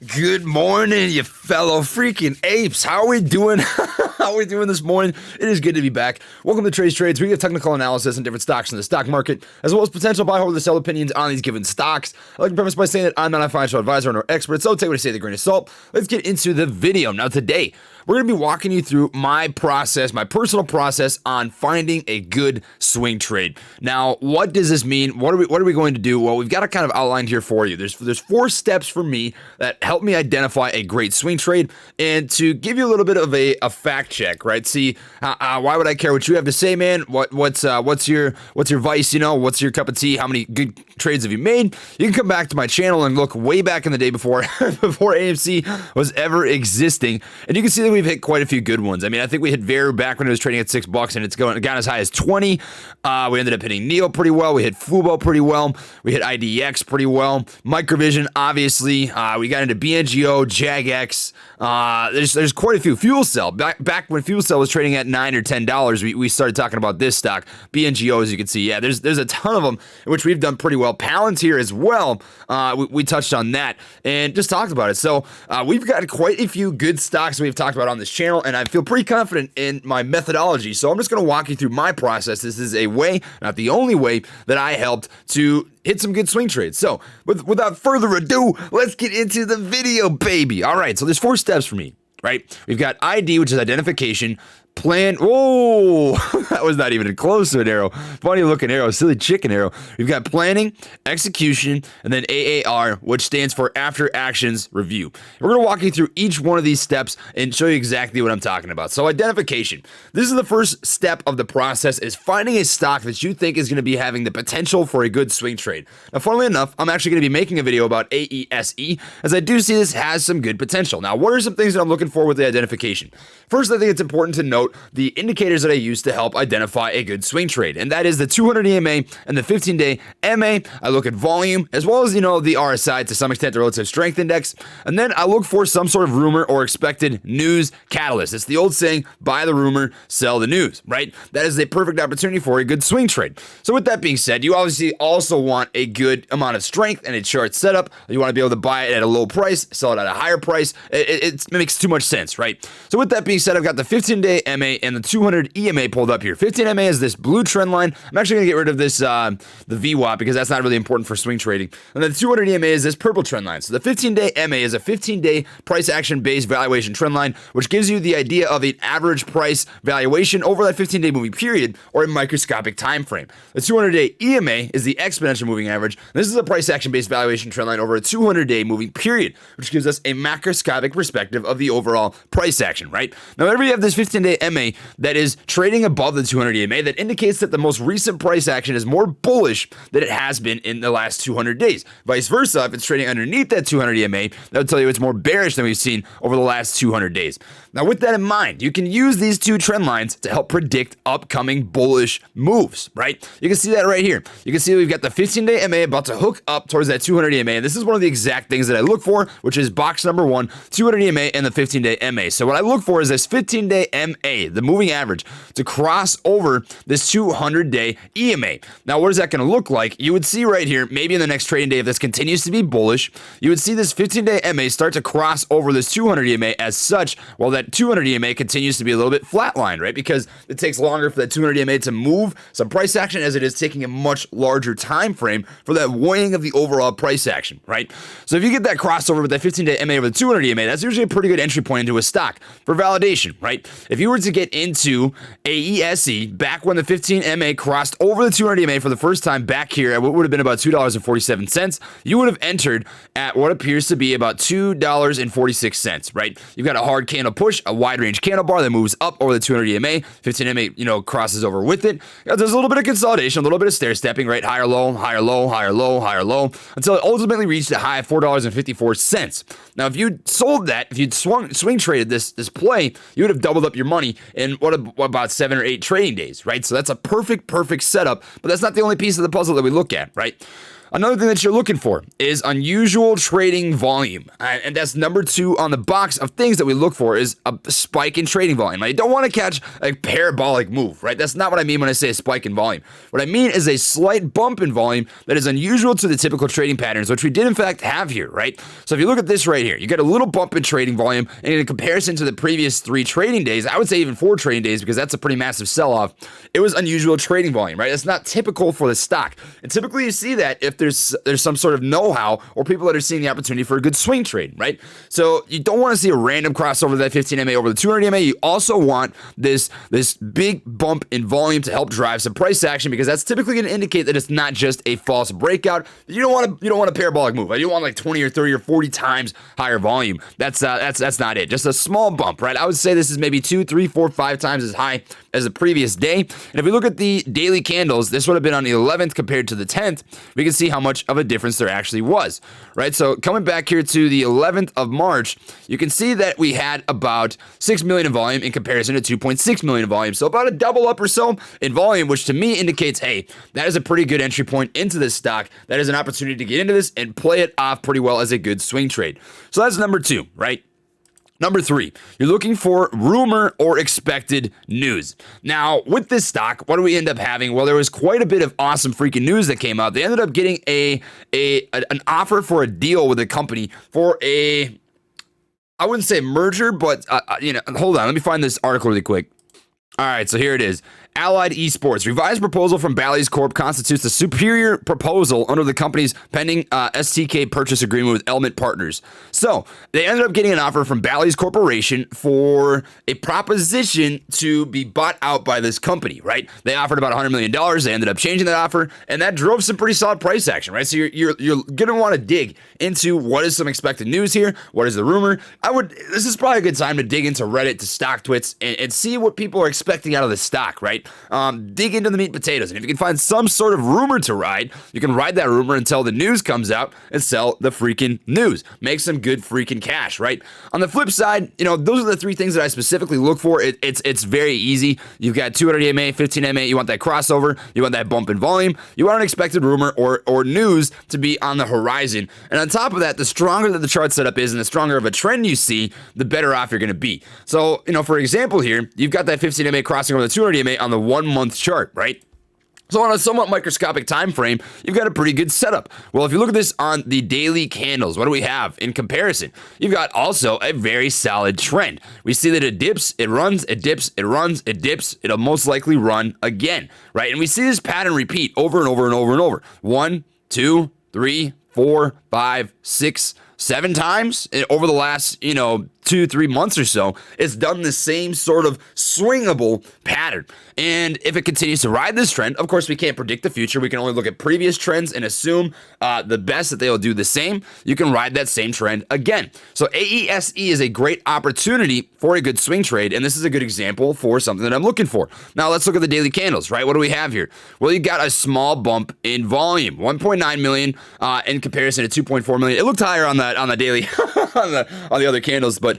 Good morning, you fellow freaking apes. How are we doing? How are we doing this morning? It is good to be back. Welcome to Trades Trades. We give technical analysis on different stocks in the stock market, as well as potential buy, hold, or sell opinions on these given stocks. I like to preface by saying that I'm not a financial advisor nor expert, so take what I say with a grain of salt. Let's get into the video. Now, today, we're going to be walking you through my process, my personal process on finding a good swing trade. Now, what does this mean? What are we going to do? Well, we've got it kind of outlined here for you. There's 4 steps for me that help me identify a great swing trade, and to give you a little bit of a fact check, right? See, why would I care what you have to say, man? What's your vice? You know, what's your cup of tea? How many good trades have you made? You can come back to my channel and look way back in the day before before AMC was ever existing, and you can see that we've hit quite a few good ones. I mean, I think we hit Veru back when it was trading at $6, and it's gone as high as 20. We ended up hitting Neo pretty well. We hit Fubo pretty well. We hit IDX pretty well. Microvision, obviously. We got into BNGO, JAGX. There's quite a few. Fuel Cell. Back when Fuel Cell was trading at $9 or $10, we started talking about this stock. BNGO, as you can see. Yeah, there's a ton of them, in which we've done pretty well. Palantir as well. We touched on that and just talked about it. So we've got quite a few good stocks we've talked about on this channel, and I feel pretty confident in my methodology. So I'm just going to walk you through my process. This is a way, not the only way, that I helped to hit some good swing trades. So without further ado, let's get into the video, baby. All right, so there's 4 steps for me, right? We've got ID, which is identification. Plan. Oh, that was not even close to an arrow. Funny looking arrow, silly chicken arrow. We've got planning, execution, and then AAR, which stands for After Actions Review. We're going to walk you through each one of these steps and show you exactly what I'm talking about. So identification. This is the first step of the process, is finding a stock that you think is going to be having the potential for a good swing trade. Now, funnily enough, I'm actually going to be making a video about AESE, as I do see this has some good potential. Now, what are some things that I'm looking for with the identification? First, I think it's important to note the indicators that I use to help identify a good swing trade, and that is the 200 EMA and the 15-day MA. I look at volume, as well as, the RSI, to some extent, the relative strength index, and then I look for some sort of rumor or expected news catalyst. It's the old saying, buy the rumor, sell the news, right? That is a perfect opportunity for a good swing trade. So with that being said, you obviously also want a good amount of strength and a chart setup. You want to be able to buy it at a low price, sell it at a higher price. It makes too much sense, right? So with that being said, I've got the 15-day MA and the 200 EMA pulled up here. 15 MA is this blue trend line. I'm actually going to get rid of this, the VWAP, because that's not really important for swing trading. And then the 200 EMA is this purple trend line. So the 15-day MA is a 15-day price action based valuation trend line, which gives you the idea of an average price valuation over that 15-day moving period, or a microscopic time frame. The 200-day EMA is the exponential moving average. This is a price action based valuation trend line over a 200-day moving period, which gives us a macroscopic perspective of the overall price action, right? Now, whenever you have this 15-day MA that is trading above the 200 EMA, that indicates that the most recent price action is more bullish than it has been in the last 200 days. Vice versa, if it's trading underneath that 200 EMA, that would tell you it's more bearish than we've seen over the last 200 days. Now, with that in mind, you can use these 2 trend lines to help predict upcoming bullish moves, right? You can see that right here. You can see we've got the 15-day MA about to hook up towards that 200 EMA, and this is one of the exact things that I look for, which is box number 1, 200 EMA and the 15-day MA. So what I look for is this 15-day MA, the moving average, to cross over this 200-day EMA. Now, what is that going to look like? You would see right here, maybe in the next trading day, if this continues to be bullish, you would see this 15-day MA start to cross over this 200 EMA as such, while that 200 EMA continues to be a little bit flatlined, right? Because it takes longer for that 200 EMA to move some price action, as it is taking a much larger time frame for that weighing of the overall price action, right? So if you get that crossover with that 15-day MA over the 200 EMA, that's usually a pretty good entry point into a stock for validation, right? If you were to get into AESE back when the 15 MA crossed over the 200 EMA for the first time back here at what would have been about $2.47, you would have entered at what appears to be about $2.46, right? You've got a hard candle push, a wide range candle bar that moves up over the 200 EMA, 15 MA, crosses over with it. There's a little bit of consolidation, a little bit of stair stepping, right? Higher low, higher low, higher low, higher low, until it ultimately reached a high of $4.54. Now, if you'd sold that, if you'd swing traded this play, you would have doubled up your money in what about 7 or 8 trading days, right? So that's a perfect setup, but that's not the only piece of the puzzle that we look at, right? Another thing that you're looking for is unusual trading volume. And that's number 2 on the box of things that we look for is a spike in trading volume. I don't want to catch a parabolic move, right? That's not what I mean when I say a spike in volume. What I mean is a slight bump in volume that is unusual to the typical trading patterns, which we did in fact have here, right? So if you look at this right here, you get a little bump in trading volume, and in comparison to the previous 3 trading days, I would say even 4 trading days, because that's a pretty massive sell-off, it was unusual trading volume, right? It's not typical for the stock. And typically you see that if there's some sort of know-how or people that are seeing the opportunity for a good swing trade, right? So you don't want to see a random crossover of that 15 MA over the 200 MA. You also want this big bump in volume to help drive some price action, because that's typically going to indicate that it's not just a false breakout. You don't want a parabolic move. You don't want like 20 or 30 or 40 times higher volume. That's not it. Just a small bump, right? I would say this is maybe 2, 3, 4, 5 times as high as the previous day. And if we look at the daily candles, this would have been on the 11th compared to the 10th. We can see how much of a difference there actually was, right? So coming back here to the 11th of March, you can see that we had about 6 million in volume in comparison to 2.6 million in volume. So about a double up or so in volume, which to me indicates, hey, that is a pretty good entry point into this stock. That is an opportunity to get into this and play it off pretty well as a good swing trade. So that's number 2, right? Number 3, you're looking for rumor or expected news. Now, with this stock, what do we end up having? Well, there was quite a bit of awesome freaking news that came out. They ended up getting an offer for a deal with a company for I wouldn't say merger, but hold on, let me find this article really quick. All right, so here it is. Allied Esports. Revised proposal from Bally's Corp constitutes a superior proposal under the company's pending STK purchase agreement with Element Partners. So they ended up getting an offer from Bally's Corporation for a proposition to be bought out by this company, right? They offered about $100 million. They ended up changing that offer, and that drove some pretty solid price action, right? So you're going to want to dig into what is some expected news here. What is the rumor? This is probably a good time to dig into Reddit, to StockTwits, and see what people are expecting out of the stock, right? Dig into the meat and potatoes. And if you can find some sort of rumor to ride, you can ride that rumor until the news comes out and sell the freaking news. Make some good freaking cash, right? On the flip side, those are the 3 things that I specifically look for. It's very easy. You've got 200 MA, 15 MA. You want that crossover. You want that bump in volume. You want an expected rumor or news to be on the horizon. And on top of that, the stronger that the chart setup is and the stronger of a trend you see, the better off you're going to be. So, for example here, you've got that 15 MA crossing over the 200 MA on the 1-month chart, right? So on a somewhat microscopic time frame, you've got a pretty good setup. Well, if you look at this on the daily candles, what do we have in comparison? You've got also a very solid trend. We see that it dips, it runs, it dips, it runs, it dips. It'll most likely run again, right? And we see this pattern repeat over and over and over and over. 1, 2, 3, 4, 5, 6, 7 times over the last, 2-3 months or so. It's done the same sort of swingable pattern. And if it continues to ride this trend, of course, we can't predict the future. We can only look at previous trends and assume the best that they'll do the same. You can ride that same trend again. So AESE is a great opportunity for a good swing trade. And this is a good example for something that I'm looking for. Now let's look at the daily candles, right? What do we have here? Well, you got a small bump in volume, 1.9 million in comparison to 2.4 million. It looked higher on the daily on the other candles, but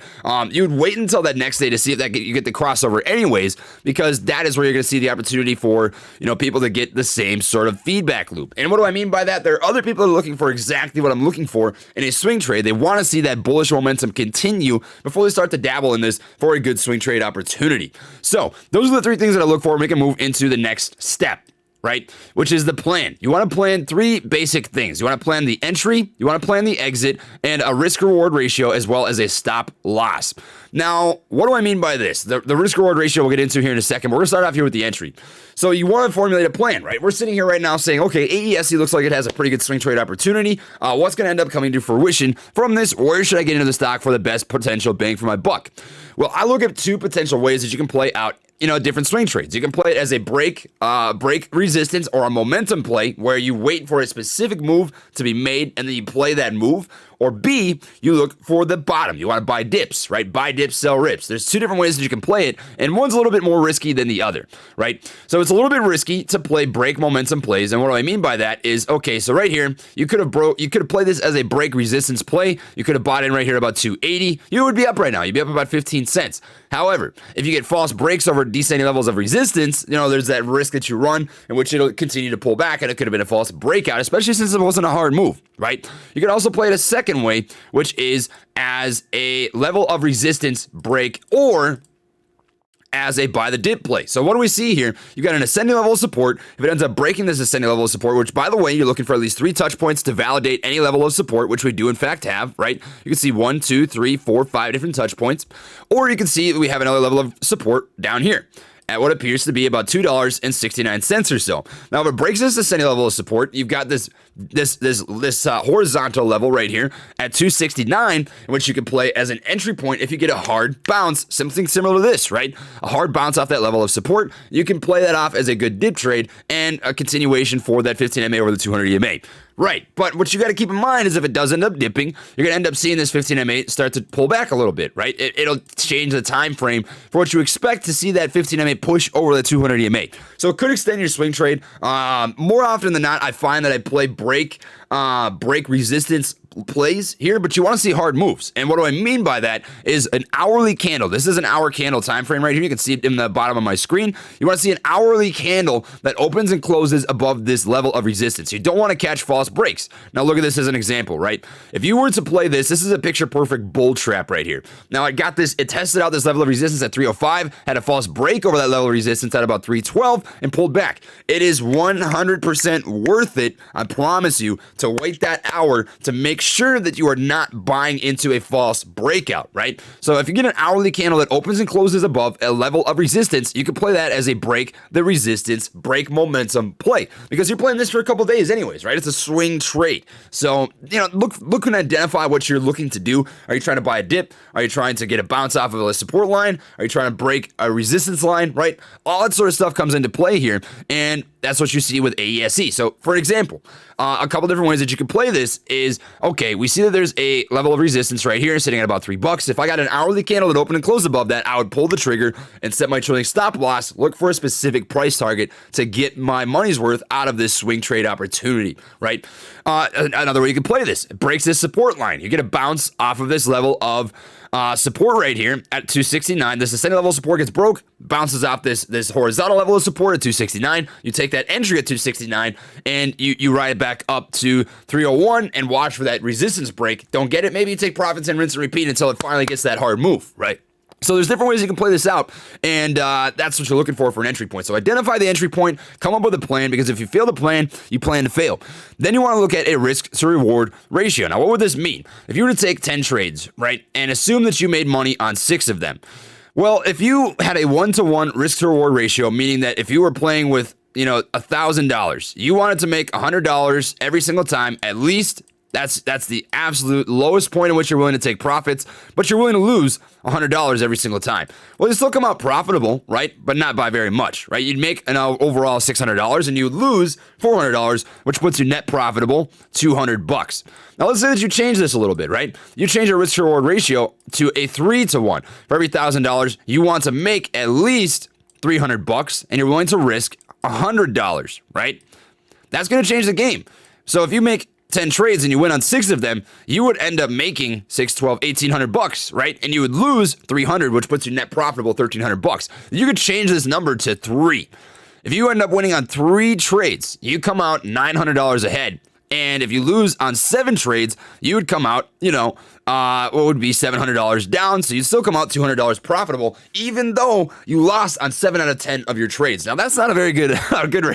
you would wait until that next day to see if you get the crossover anyways, because that is where you're going to see the opportunity for people to get the same sort of feedback loop. And what do I mean by that? There are other people that are looking for exactly what I'm looking for in a swing trade. They want to see that bullish momentum continue before they start to dabble in this for a good swing trade opportunity. So those are the 3 things that I look for and we can move into the next step, right? Which is the plan. You want to plan 3 basic things. You want to plan the entry, you want to plan the exit, and a risk-reward ratio as well as a stop loss. Now, what do I mean by this? The risk-reward ratio we'll get into here in a second. We're going to start off here with the entry. So you want to formulate a plan, right? We're sitting here right now saying, okay, AESE looks like it has a pretty good swing trade opportunity. What's going to end up coming to fruition from this? Where should I get into the stock for the best potential bang for my buck? Well, I look at 2 potential ways that you can play out different swing trades. You can play it as a break resistance or a momentum play where you wait for a specific move to be made and then you play that move. Or B, you look for the bottom. You want to buy dips, right? Buy dips, sell rips. There's 2 different ways that you can play it, and one's a little bit more risky than the other, right? So it's a little bit risky to play break momentum plays, and what do I mean by that is, okay, so right here, you could have played this as a break resistance play. You could have bought in right here about 280. You would be up right now. You'd be up about 15 sense. However, if you get false breaks over descending levels of resistance, there's that risk that you run in which it'll continue to pull back, and it could have been a false breakout, especially since it wasn't a hard move, right? You can also play it a second way, which is as a level of resistance break or as a buy the dip play. So what do we see here? You got an ascending level of support. If it ends up breaking this ascending level of support, which by the way, you're looking for at least 3 touch points to validate any level of support, which we do in fact have, right? You can see 1, 2, 3, 4, 5 different touch points. Or you can see we have another level of support down here at what appears to be about $2.69 or so. Now, if it breaks this ascending level of support, you've got this horizontal level right here at 269, in which you can play as an entry point if you get a hard bounce, something similar to this, right? A hard bounce off that level of support. You can play that off as a good dip trade and a continuation for that 15 MA over the 200 EMA. Right, but what you got to keep in mind is if it does end up dipping, you're going to end up seeing this 15 MA start to pull back a little bit, right? It'll change the time frame for what you expect to see that 15 MA push over the 200 EMA. So it could extend your swing trade. More often than not, I find that I play break resistance plays here, but you want to see hard moves. And what do I mean by that is an hourly candle. This is an hour candle time frame right here. You can see it in the bottom of my screen. You want to see an hourly candle that opens and closes above this level of resistance. You don't want to catch false breaks. Now look at this as an example, right? If you were to play this is a picture perfect bull trap right here. Now I got this, it tested out this level of resistance at 305, had a false break over that level of resistance at about 312 and pulled back. It is 100% worth it, I promise you, to wait that hour to make sure that you are not buying into a false breakout, right? So if you get an hourly candle that opens and closes above a level of resistance, you can play that as a break the resistance, break momentum play, because you're playing this for a couple days anyways, right? It's a swing trade. So, look and identify what you're looking to do. Are you trying to buy a dip? Are you trying to get a bounce off of a support line? Are you trying to break a resistance line, right? All that sort of stuff comes into play here, and that's what you see with AESE. So, for example, a couple different ways that you can play this is, okay, we see that there's a level of resistance right here sitting at about $3. If I got an hourly candle that opened and closed above that, I would pull the trigger and set my trailing stop loss, look for a specific price target to get my money's worth out of this swing trade opportunity, right? Another way you can play this, it breaks this support line. You get a bounce off of this level of support right here at 269. This ascending level of support gets broke, bounces off this horizontal level of support at 269. You take that entry at 269 and you ride it back up to 301 and watch for that resistance break. Don't get it? Maybe you take profits and rinse and repeat until it finally gets that hard move, right? So there's different ways you can play this out, and that's what you're looking for an entry point. So identify the entry point, come up with a plan, because if you fail the plan, you plan to fail. Then you want to look at a risk to reward ratio. Now, what would this mean? If you were to take 10 trades, right, and assume that you made money on 6 of them, well, if you had a 1-to-1 risk to reward ratio, meaning that if you were playing with, $1,000, you wanted to make $100 every single time, at least. That's the absolute lowest point in which you're willing to take profits, but you're willing to lose $100 every single time. Well, you still come out profitable, right? But not by very much, right? You'd make an overall $600 and you would lose $400, which puts you net profitable $200. Now, let's say that you change this a little bit, right? You change your risk to reward ratio to a 3-to-1. For every $1,000, you want to make at least $300, and you're willing to risk $100, right? That's going to change the game. So if you make 10 trades and you win on 6 of them, you would end up making $6, $12, $1,800, right? And you would lose $300, which puts you net profitable $1,300. You could change this number to 3. If you end up winning on 3 trades, you come out $900 ahead. And if you lose on 7 trades, you would come out, what would be $700 down. So you still come out $200 profitable, even though you lost on 7 out of 10 of your trades. Now, that's not a very good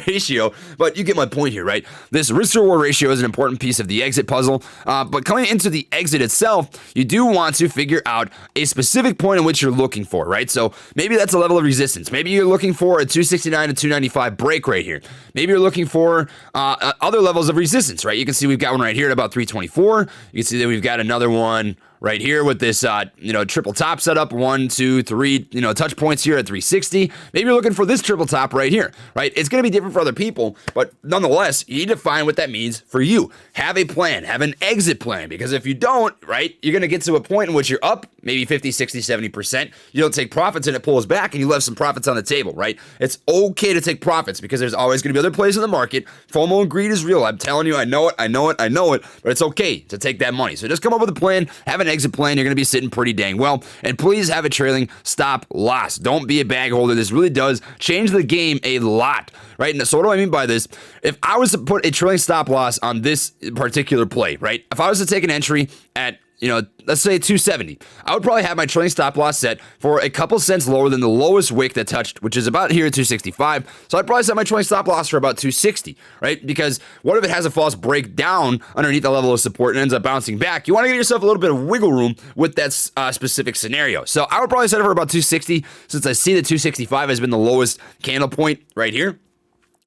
ratio, but you get my point here, right? This risk to reward ratio is an important piece of the exit puzzle. But coming into the exit itself, you do want to figure out a specific point in which you're looking for, right? So maybe that's a level of resistance. Maybe you're looking for a 269 to 295 break right here. Maybe you're looking for other levels of resistance, right? You can see we've got one right here at about 324. You can see that we've got another one right here with this, triple top setup, 1, 2, 3, touch points here at 360. Maybe you're looking for this triple top right here, right? It's going to be different for other people, but nonetheless, you need to find what that means for you. Have a plan, have an exit plan, because if you don't, right, you're going to get to a point in which you're up maybe 50, 60, 70%. You don't take profits and it pulls back and you left some profits on the table, right? It's okay to take profits because there's always going to be other plays in the market. FOMO and greed is real. I'm telling you, I know it, but it's okay to take that money. So just come up with a plan, have an exit plan. You're going to be sitting pretty dang well. And please have a trailing stop loss. Don't be a bag holder. This really does change the game a lot, right? And so what do I mean by this? If I was to put a trailing stop loss on this particular play, right? If I was to take an entry at, let's say 270, I would probably have my trailing stop loss set for a couple cents lower than the lowest wick that touched, which is about here at 265. So I'd probably set my trailing stop loss for about 260, right? Because what if it has a false breakdown underneath the level of support and ends up bouncing back? You want to give yourself a little bit of wiggle room with that specific scenario. So I would probably set it for about 260 since I see that 265 has been the lowest candle point right here.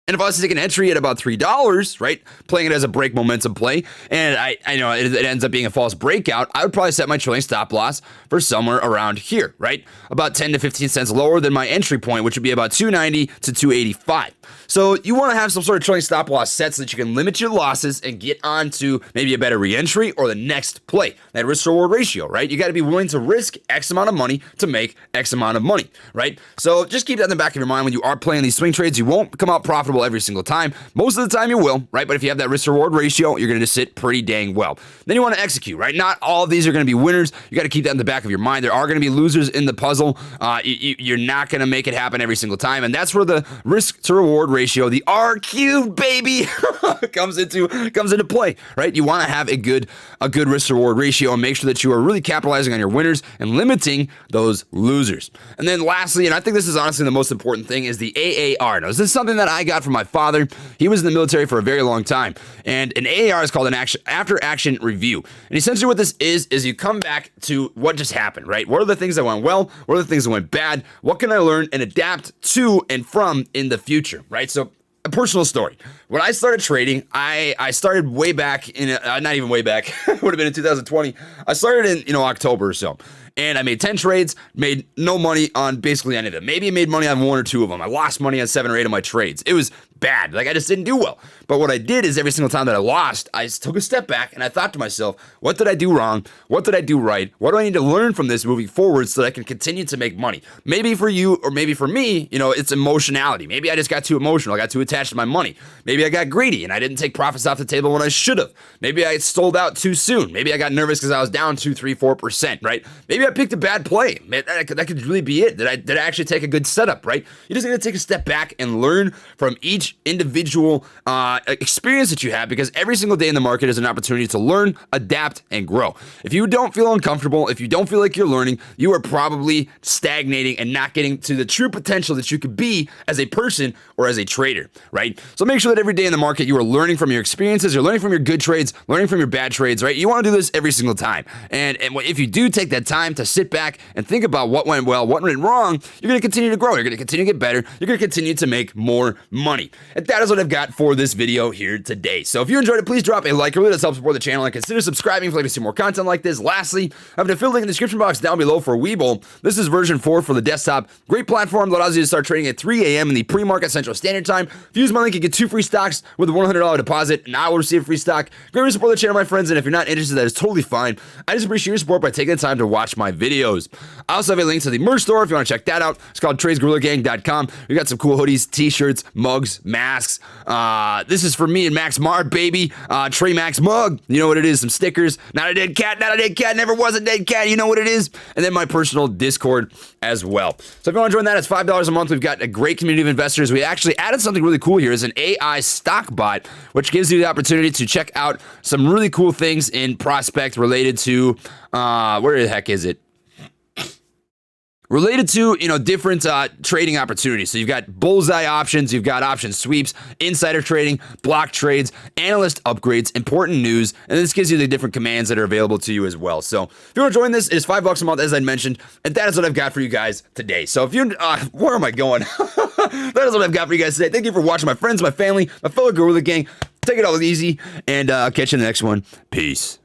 And if I was to take an entry at about $3, right, playing it as a break momentum play, and I know it ends up being a false breakout, I would probably set my trailing stop loss for somewhere around here, right? About 10 to 15 cents lower than my entry point, which would be about 290 to 285. So you want to have some sort of trailing stop loss set so that you can limit your losses and get on to maybe a better re-entry or the next play. That risk-reward ratio, right? You got to be willing to risk X amount of money to make X amount of money, right? So just keep that in the back of your mind when you are playing these swing trades. You won't come out profitable every single time. Most of the time you will, right? But if you have that risk-reward ratio, you're going to just sit pretty dang well. Then you want to execute, right? Not all of these are going to be winners. You got to keep that in the back of your mind. There are going to be losers in the puzzle. You're not going to make it happen every single time. And that's where the risk-to-reward ratio, the R cubed, baby, comes into play, right? You want to have a good risk-to-reward ratio and make sure that you are really capitalizing on your winners and limiting those losers. And then lastly, and I think this is honestly the most important thing, is the AAR. Now, this is something that I got from my father. He was in the military for a very long time. And an AAR is called an after-action review. And essentially what this is you come back to what just happened, right? What are the things that went well? What are the things that went bad? What can I learn and adapt to and from in the future, right? So a personal story. When I started trading, I started way back in, not even way back, it would have been in 2020. I started in, October or so. And I made 10 trades, made no money on basically any of them. Maybe I made money on one or two of them. I lost money on 7 or 8 of my trades. It was bad. Like, I just didn't do well. But what I did is every single time that I lost, I took a step back and I thought to myself, what did I do wrong? What did I do right? What do I need to learn from this moving forward so that I can continue to make money? Maybe for you or maybe for me, it's emotionality. Maybe I just got too emotional. I got too attached to my money. Maybe I got greedy and I didn't take profits off the table when I should have. Maybe I sold out too soon. Maybe I got nervous because I was down 2, 3, 4%, right? Maybe I picked a bad play. That could really be it. Did I actually take a good setup, right? You just need to take a step back and learn from each individual experience that you have, because every single day in the market is an opportunity to learn, adapt, and grow. If you don't feel uncomfortable, if you don't feel like you're learning, you are probably stagnating and not getting to the true potential that you could be as a person or as a trader, right? So make sure that every day in the market you are learning from your experiences, you're learning from your good trades, learning from your bad trades, right? You want to do this every single time. And if you do take that time to sit back and think about what went well, what went wrong, you're going to continue to grow. You're going to continue to get better. You're going to continue to make more money. And that is what I've got for this video here today. So if you enjoyed it, please drop a like. It really does help support the channel, and consider subscribing if you'd like to see more content like this. Lastly, I have an affiliate link in the description box down below for Webull. This is version 4 for the desktop. Great platform that allows you to start trading at 3 a.m. in the pre-market Central Standard Time. If you use my link, you get 2 free stocks with a $100 deposit, and I will receive a free stock. Great way to support the channel, my friends, and if you're not interested, that is totally fine. I just appreciate your support by taking the time to watch my videos. I also have a link to the merch store if you want to check that out. It's called tradesguerrillagang.com. We got some cool hoodies, t-shirts, mugs, masks. This is for me and Max Mard, baby. Trey Max mug. You know what it is. Some stickers. Not a dead cat. Not a dead cat. Never was a dead cat. You know what it is. And then my personal Discord as well. So if you want to join that, it's $5 a month. We've got a great community of investors. We actually added something really cool here. Is an AI stock bot, which gives you the opportunity to check out some really cool things in Prospect related to, where the heck is it? Related to, different trading opportunities. So you've got bullseye options, you've got option sweeps, insider trading, block trades, analyst upgrades, important news, and this gives you the different commands that are available to you as well. So if you want to join this, it is $5 a month, as I mentioned, and that is what I've got for you guys today. So if you, where am I going? That is what I've got for you guys today. Thank you for watching, my friends, my family, my fellow Gorilla Gang. Take it all easy, and I'll catch you in the next one. Peace.